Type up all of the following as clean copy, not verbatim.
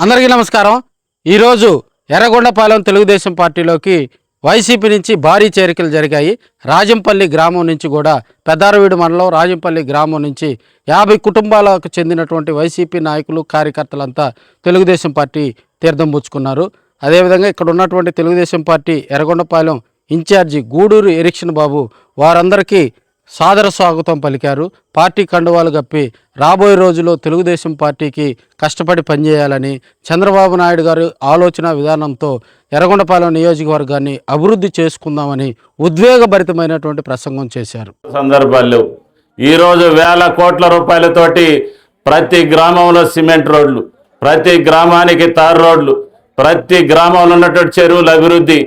అందరికీ నమస్కారం। ఈరోజు ఎర్రగొండపాలెం తెలుగుదేశం పార్టీలోకి వైసీపీ నుంచి భారీ చేరికలు జరిగాయి। రాజంపల్లి గ్రామం నుంచి కూడా పెద్దారవీడు మండలం రాజంపల్లి గ్రామం నుంచి 50 కుటుంబాలకు చెందినటువంటి వైసీపీ నాయకులు కార్యకర్తలంతా తెలుగుదేశం పార్టీ తీర్థం పుచ్చుకున్నారు। అదేవిధంగా ఇక్కడ ఉన్నటువంటి తెలుగుదేశం పార్టీ ఎర్రగొండపాలెం ఇన్ఛార్జి గూడూరు ఎరిక్షన్ బాబు వారందరికీ సాదర స్వాగతం పలికారు। పార్టీ కండువాలు కప్పి రాబోయే రోజుల్లో తెలుగుదేశం పార్టీకి కష్టపడి పనిచేయాలని చంద్రబాబు నాయుడు గారు ఆలోచన విధానంతో ఎర్రగొండపాలెం నియోజకవర్గాన్ని అభివృద్ధి చేసుకుందామని ఉద్వేగభరితమైనటువంటి ప్రసంగం చేశారు। సందర్భాల్లో ఈరోజు వేల కోట్ల రూపాయలతోటి ప్రతి గ్రామంలో సిమెంట్ రోడ్లు, ప్రతి గ్రామానికి తార్ రోడ్లు, ప్రతి గ్రామంలో ఉన్నటువంటి చెరువుల అభివృద్ధి,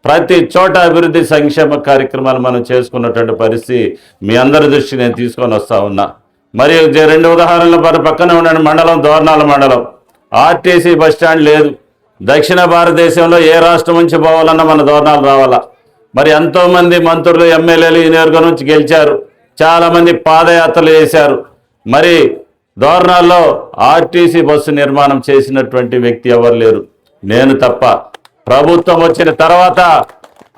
ప్రతి చోట అభివృద్ధి సంక్షేమ కార్యక్రమాలు మనం చేసుకున్నటువంటి పరిస్థితి మీ అందరి దృష్టి నేను తీసుకొని వస్తూ ఉన్నా। మరియు 2 ఉదాహరణల పక్కన ఉన్న మండలం దోర్నాల మండలం ఆర్టీసీ బస్టాండ్ లేదు। దక్షిణ భారతదేశంలో ఏ రాష్ట్రం నుంచి పోవాలన్నా మన దోర్నాలు రావాలా। మరి ఎంతోమంది మంత్రులు ఎమ్మెల్యేలు ఈ నియోజకవర్గం నుంచి గెలిచారు, చాలామంది పాదయాత్రలు చేశారు। మరి దోర్నాల్లో ఆర్టీసీ బస్సు నిర్మాణం చేసినటువంటి వ్యక్తి ఎవరు లేరు, నేను తప్ప। ప్రభుత్వం వచ్చిన తర్వాత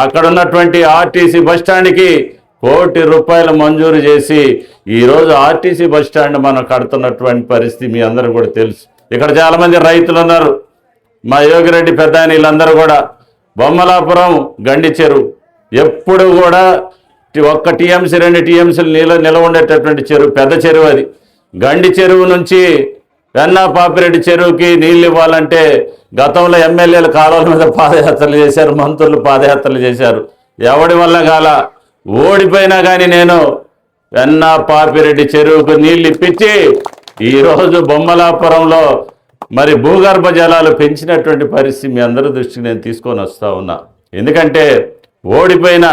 అక్కడ ఉన్నటువంటి ఆర్టీసీ బస్టాండ్కి ₹1 కోటి మంజూరు చేసి ఈరోజు ఆర్టీసీ బస్టాండ్ మనం కడుతున్నటువంటి పరిస్థితి మీ అందరూ కూడా తెలుసు। ఇక్కడ చాలామంది రైతులు ఉన్నారు, మా యోగిరెడ్డి పెద్ద వీళ్ళందరూ కూడా బొమ్మలాపురం గండి చెరువు ఎప్పుడు కూడా 1 టీఎంసీ 2 టీఎంసీలు నిలవ ఉండేటటువంటి చెరువు, పెద్ద చెరువు అది। గండి చెరువు నుంచి వెన్నా పాపిరెడ్డి చెరువుకి నీళ్ళు ఇవ్వాలంటే గతంలో ఎమ్మెల్యేలు కాలువల మీద పాదయాత్రలు చేశారు, మంత్రులు పాదయాత్రలు చేశారు, ఎవడి వల్ల కాల। ఓడిపోయినా కానీ నేను వెన్నా పాపిరెడ్డి చెరువుకు నీళ్ళు ఇప్పించి ఈరోజు బొమ్మలాపురంలో మరి భూగర్భ జలాలు పెంచినటువంటి పరిస్థితి మీ అందరి దృష్టికి నేను తీసుకొని వస్తూ ఉన్నా। ఎందుకంటే ఓడిపోయిన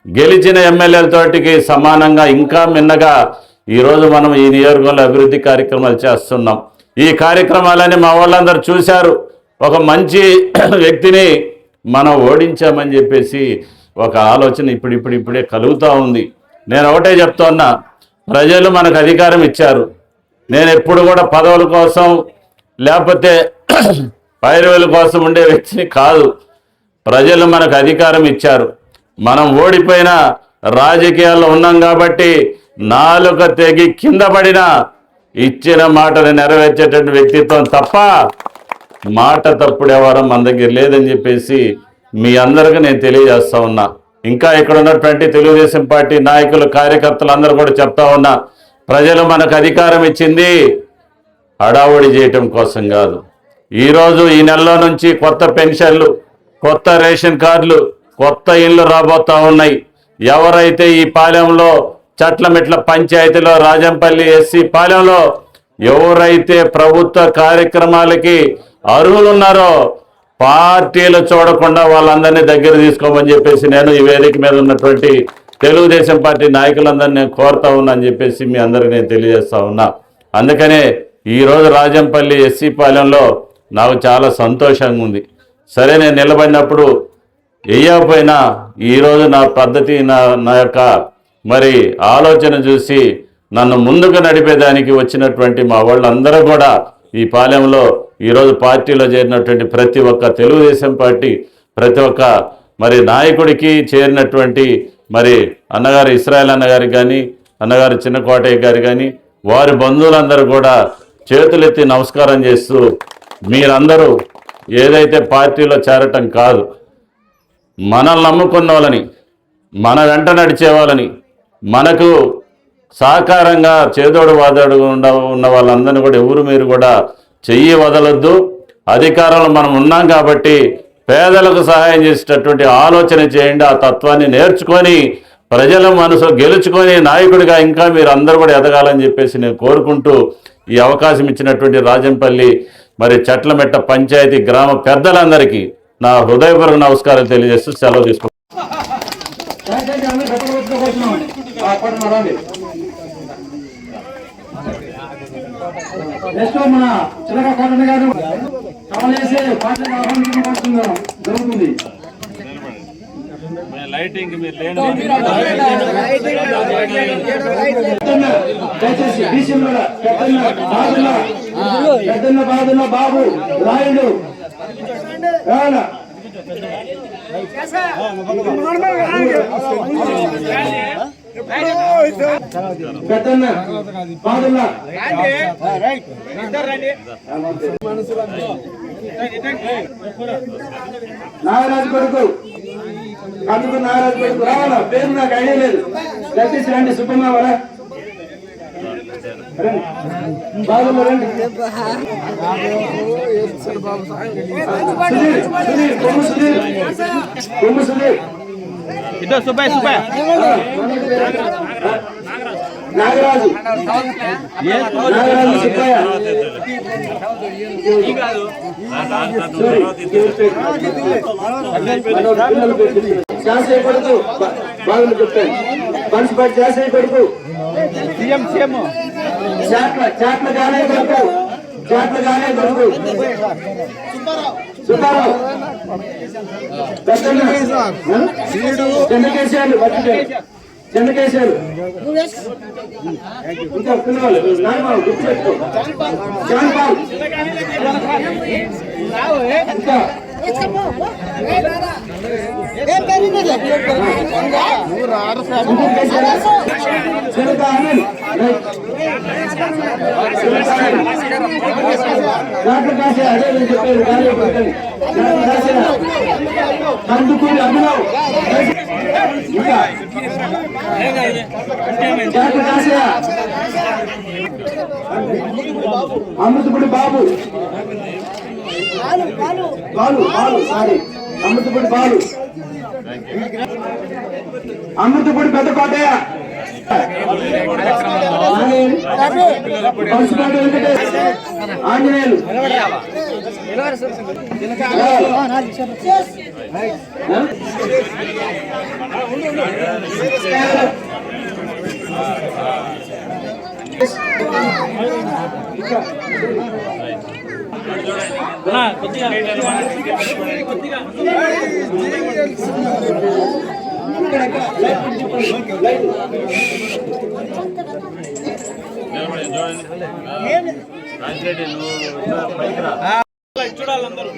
గెలిచిన ఎమ్మెల్యేలతోటికి సమానంగా ఇంకా మిన్నగా ఈరోజు మనం ఈ నియోజకవర్గంలో అభివృద్ధి కార్యక్రమాలు చేస్తున్నాం। ఈ కార్యక్రమాలని మా వాళ్ళందరూ చూశారు, ఒక మంచి వ్యక్తిని మనం ఓడించామని చెప్పేసి ఒక ఆలోచన ఇప్పుడే కలుగుతూ ఉంది। నేను ఒకటే చెప్తున్నా, ప్రజలు మనకు అధికారం ఇచ్చారు। నేను ఎప్పుడు కూడా పదవుల కోసం లేకపోతే పైరవుల కోసం ఉండే వ్యక్తిని కాదు। ప్రజలు మనకు అధికారం ఇచ్చారు, మనం ఓడిపోయిన రాజకీయాల్లో ఉన్నాం కాబట్టి నాలుక తెగి కింద పడిన ఇచ్చిన మాటను నెరవేర్చేటువంటి వ్యక్తిత్వం తప్ప మాట తప్పుడు ఎవరం మన దగ్గర లేదని చెప్పేసి మీ అందరికీ నేను తెలియజేస్తా ఉన్నా। ఇంకా ఇక్కడ ఉన్నటువంటి తెలుగుదేశం పార్టీ నాయకులు కార్యకర్తలు అందరూ కూడా చెప్తా ఉన్నా, ప్రజలు మనకు అధికారం ఇచ్చింది హడావుడి చేయటం కోసం కాదు। ఈరోజు ఈ నెలలో నుంచి కొత్త పెన్షన్లు, కొత్త రేషన్ కార్డులు, కొత్త ఇళ్ళు రాబోతూ ఉన్నాయి। ఎవరైతే ఈ పాలెంలో చట్లమిట్ల పంచాయతీలో రాజంపల్లి ఎస్సీ పాలెంలో ఎవరైతే ప్రభుత్వ కార్యక్రమాలకి అర్హులు ఉన్నారో పార్టీలు చూడకుండా వాళ్ళందరినీ దగ్గర తీసుకోమని చెప్పేసి నేను ఈ వేదిక మీద ఉన్నటువంటి తెలుగుదేశం పార్టీ నాయకులందరినీ నేను కోరుతా ఉన్నా అని చెప్పేసి మీ అందరికీ నేను తెలియజేస్తా ఉన్నా। అందుకనే ఈరోజు రాజంపల్లి ఎస్సీ పాలెంలో నాకు చాలా సంతోషంగా ఉంది। సరే, నేను నిలబడినప్పుడు వేయకపోయినా ఈరోజు నా పద్ధతి నా యొక్క మరి ఆలోచన చూసి నన్ను ముందుకు నడిపేదానికి వచ్చినటువంటి మా వాళ్ళందరూ కూడా ఈ పాలెంలో ఈరోజు పార్టీలో చేరినటువంటి ప్రతి ఒక్క తెలుగుదేశం పార్టీ ప్రతి ఒక్క మరి నాయకుడికి చేరినటువంటి మరి అన్నగారు ఇస్రాయల్ అన్నగారికి కానీ అన్నగారు చిన్నకోటయ్య గారు కానీ వారి బంధువులందరూ కూడా చేతులెత్తి నమస్కారం చేస్తూ మీరందరూ ఏదైతే పార్టీలో చేరటం కాదు, మనల్ని నమ్ముకున్న వాళ్ళని, మన వెంట నడిచే వాళ్ళని, మనకు సహకారంగా చేదోడు వాదోడు ఉన్న వాళ్ళందరినీ కూడా ఎవరు మీరు కూడా చెయ్యి వదలొద్దు। అధికారంలో మనం ఉన్నాం కాబట్టి పేదలకు సహాయం చేసేటటువంటి ఆలోచన చేయండి, ఆ తత్వాన్ని నేర్చుకొని ప్రజల మనసు గెలుచుకొని నాయకుడిగా ఇంకా మీరు అందరూ కూడా ఎదగాలని చెప్పేసి నేను కోరుకుంటూ ఈ అవకాశం ఇచ్చినటువంటి రాజంపల్లి మరి చట్లమెట్ట పంచాయతీ గ్రామ పెద్దలందరికీ నా హృదయపూర్వక నమస్కారాలు తెలియజేస్తూ సెలవు తీసుకుంటాను। మన చిలక కోటన్న గారు కవలేసే పాటలు ఆహ్వానించబడుతున్నారు జరుగుతుంది। లైటింగ్ దయచేసి పెద్దన్న బాదున్న బాబు రాయుడు రావాలా పెద్దన్న బాదుల్లా నాగరాజు కొడుకు అందుకు నాగరాజు కొడుకు రావాలా పేరు నాకు ఐడియా లేదు దయచేసి రండి సుబ్బమ్మవరా బాగున్నా రండి సునీల్ కొమ్ము సునీల్ నాగరాజు సుబ్బయ్య శాసయ్య కొడుకు బాగుంది చెప్తాను బన్స్పేట శాసయ్య కొడుకు చాట్ల గానే కొడుకు సుబ్బారావు చెన్నకేశాలు చెన్నకేశాలు ఇంకా పిల్లలు నాయమావు గుర్తుపెట్టుకో జాన్ పాల్ ఇంకా కందుకూరి అభినవ్ అమృతపుడి బాబు బాలు సారీ అమృతపుడి బాలు అమృతపుడి పెద్ద కోటయ్య ఆంజనేయులు చూడాలందరూ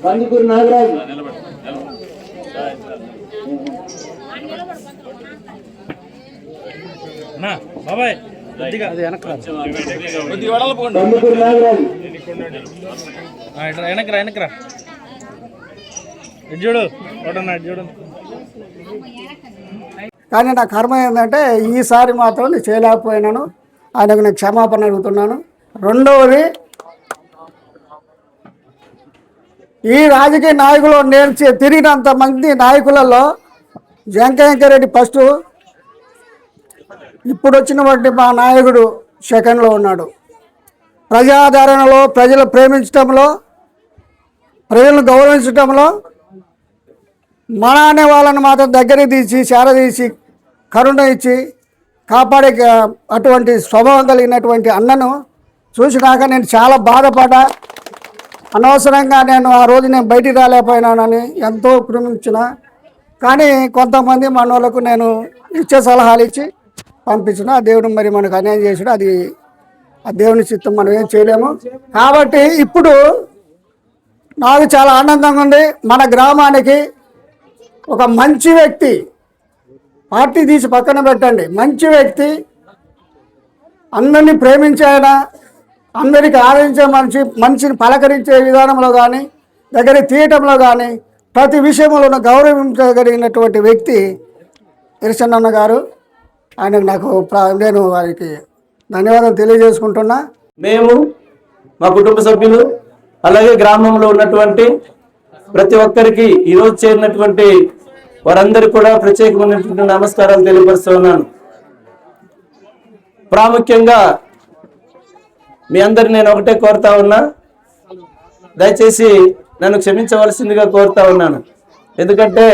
కందుకూరి నాగరాజు బాబాయ్ వెనకరా చూడు చూడు. కానీ నా కర్మ ఏంటంటే ఈసారి మాత్రం నేను చేయలేకపోయినాను. ఆయనకు నేను క్షమాపణ అడుగుతున్నాను. రెండవది, ఈ రాజకీయ నాయకులు నేను తిరిగినంత మంది నాయకులలో వెంకయ్యరెడ్డి ఫస్ట్, ఇప్పుడు వచ్చినటువంటి మా నాయకుడు సెకండ్లో ఉన్నాడు. ప్రజాదరణలో, ప్రజలు ప్రేమించడంలో, ప్రజలను గౌరవించడంలో మన అనే వాళ్ళని మాత్రం దగ్గరికి తీసి చేరదీసి కరుణ ఇచ్చి కాపాడే అటువంటి స్వభావం కలిగినటువంటి అన్నను చూసినాక నేను చాలా బాధపడ్డా. అనవసరంగా నేను ఆ రోజు నేను బయటికి రాలేకపోయినానని ఎంతో కృమించిన. కానీ కొంతమంది మనోళ్ళకు నేను ఇచ్చే సలహాలు ఇచ్చి పంపించిన. ఆ దేవుడు మరి మనకు అన్యాయం చేసాడు. అది ఆ దేవుని చిత్తం, మనం ఏం చేయలేము. కాబట్టి ఇప్పుడు నాకు చాలా ఆనందంగా ఉంది. మన గ్రామానికి ఒక మంచి వ్యక్తి, పార్టీ తీసి పక్కన పెట్టండి, మంచి వ్యక్తి, అందరినీ ప్రేమించే ఆయన, అందరికీ ఆదరించే మనిషిని పలకరించే విధానంలో కానీ, దగ్గర తీయటంలో కానీ, ప్రతి విషయంలో గౌరవించగలిగినటువంటి వ్యక్తి ఎర్రచందన్న గారు. ఆయనకు నేను వారికి ధన్యవాదాలు తెలియజేసుకుంటున్నా. మేము, మా కుటుంబ సభ్యులు, అలాగే గ్రామంలో ఉన్నటువంటి ప్రతి ఒక్కరికి ఈరోజు చేరినటువంటి వారందరికీ కూడా ప్రత్యేకమైనటువంటి నమస్కారాలు తెలియపరుస్తున్నాను. ప్రాముఖ్యంగా మీ అందరు నేను ఒకటే కోరుతా ఉన్నా, దయచేసి నన్ను క్షమించవలసిందిగా కోరుతా ఉన్నాను. ఎందుకంటే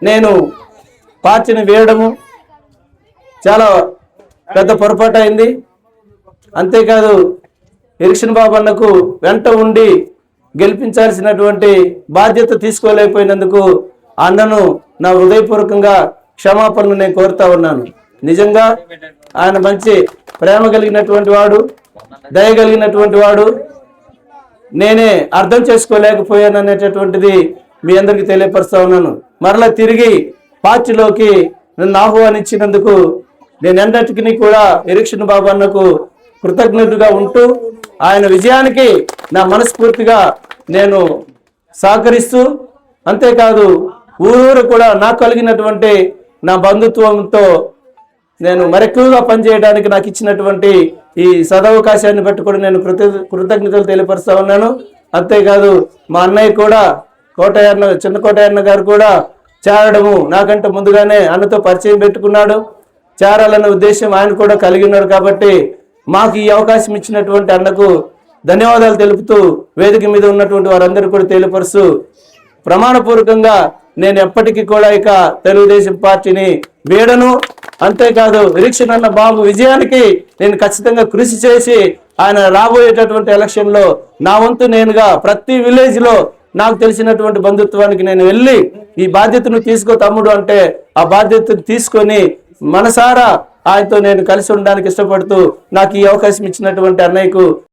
నేను పార్టీని వేయడము చాలా పెద్ద పొరపాటు అయింది. అంతేకాదు ఎలక్షన్ బాబు అన్నకు వెంట ఉండి గెలిపించాల్సినటువంటి బాధ్యత తీసుకోలేకపోయినందుకు అన్నను నా హృదయపూర్వకంగా క్షమాపణలు నేను కోరుతా ఉన్నాను. నిజంగా ఆయన మంచి ప్రేమ కలిగినటువంటి వాడు, దయ కలిగినటువంటి వాడు. నేనే అర్థం చేసుకోలేకపోయాను అనేటటువంటిది మీ అందరికీ తెలియపరుస్తా ఉన్నాను. మరలా తిరిగి పార్టీలోకి నన్ను ఆహ్వానించినందుకు నేను ఎన్నటికీ కూడా ఎలక్షన్ బాబు అన్నకు కృతజ్ఞతగా ఉంటూ ఆయన విజయానికి నా మనస్ఫూర్తిగా నేను సహకరిస్తూ, అంతేకాదు ఊరూరు కూడా నాకు కలిగినటువంటి నా బంధుత్వంతో నేను మరెక్కువగా పనిచేయడానికి నాకు ఇచ్చినటువంటి ఈ సదవకాశాన్ని బట్టి కూడా నేను కృతజ్ఞతలు తెలియపరుస్తా ఉన్నాను. అంతేకాదు మా అన్నయ్య కూడా చిన్న కోటయ్య గారు కూడా చేరడము నాకంటే ముందుగానే అన్నతో పరిచయం పెట్టుకున్నాడు. చేరాలన్న ఉద్దేశం ఆయన కూడా కలిగి ఉన్నాడు. కాబట్టి మాకు ఈ అవకాశం ఇచ్చినటువంటి అన్నకు ధన్యవాదాలు తెలుపుతూ వేదిక మీద ఉన్నటువంటి వారందరూ కూడా తెలియపరుస్తూ ప్రమాణపూర్వకంగా నేను ఎప్పటికీ కూడా ఇక తెలుగుదేశం పార్టీని వీడను. అంతేకాదు ఎలక్షన్ అన్న బాబు విజయానికి నేను ఖచ్చితంగా కృషి చేసి ఆయన రాబోయేటటువంటి ఎలక్షన్ లో నా వంతు నేనుగా ప్రతి విలేజ్ లో నాకు తెలిసినటువంటి బంధుత్వానికి నేను వెళ్ళి ఈ బాధ్యతను తీసుకో తమ్ముడు అంటే ఆ బాధ్యతను తీసుకొని మనసారా ఆయనతో నేను కలిసి ఉండడానికి ఇష్టపడుతూ నాకు ఈ అవకాశం ఇచ్చినటువంటి అన్నయ్యకు